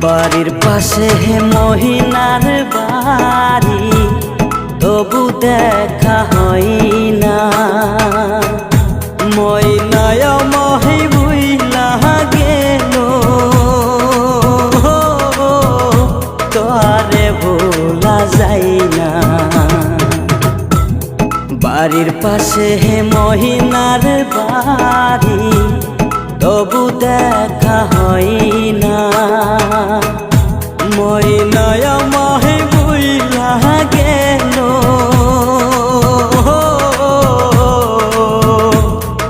বাড়ির পাশে মহিনার বাড়ি, তবু দেখা হয় না। ময়নায় মহি বুইলা গেল, তোরে ভোলা যায় না। বাড়ির পাশে মহিনার বাড়ি, তবু দেখা হয় না। ময়নায় মহি বুইলা গেল,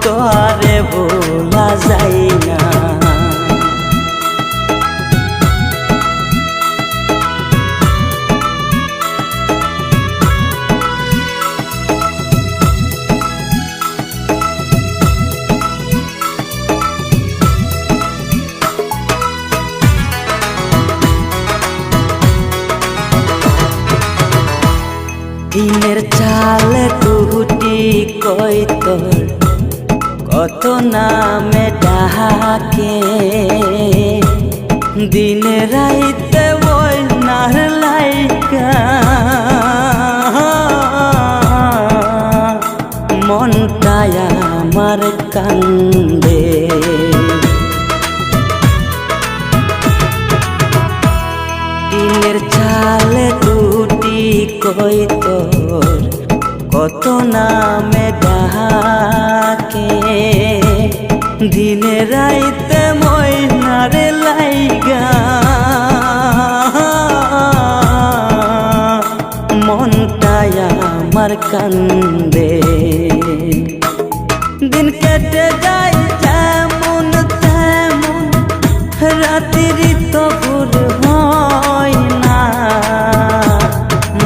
তোরে ভোলা যায় না। দিনের চালে টুটি কই তোর কত নামে ডাকে, দিনে রাইতে ওই নার লাইকা মনটায় আমার কান্দে। দিনের চালে টুটি কই তোর কত নামে ডাকে, দিনে রাইতে ময়নার লাইগা মনটায় আমার কান্দে। দিন কেটে যায় যেমন তেমন, রাত্রি তো ভোর হয় না।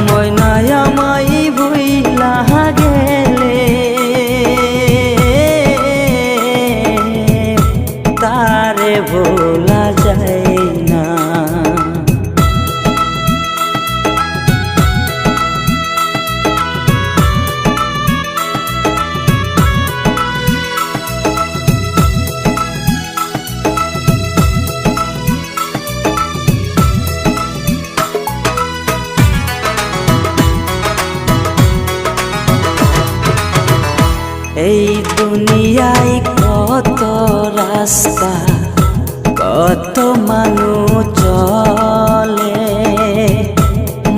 ময়নায় মাই ভুইলা গেলে, তারে ভোলা যায় না। এই দুনিয়ায় কত রাস্তা, কত মানুষ চলে,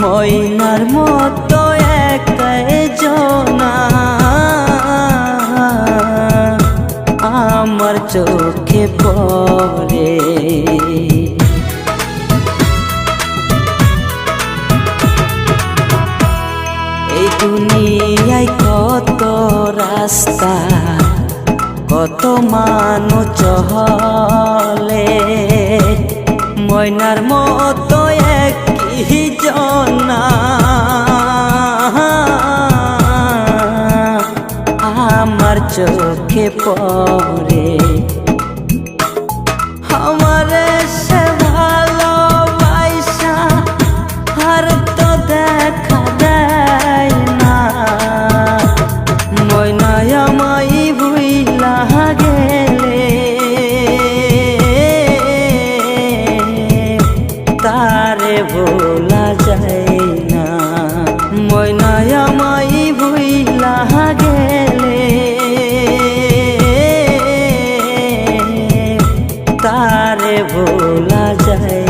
ময়নার মতো একাই জনা আমার চোখে পড়ে। এই দুনিয়ায় কত রাস্তা, কত মানুষ চলে, ময়নার মতো একই জনা আমার চোখে পড়ে। আমার সে ভালোবাসা আর তো দেখা দেয় না। ময়নায় মাই ভুইলা গেলে, তারে ভোলা যায় না। ময়নায় মাই ভুইলা গেলে, তারে ভোলা যায়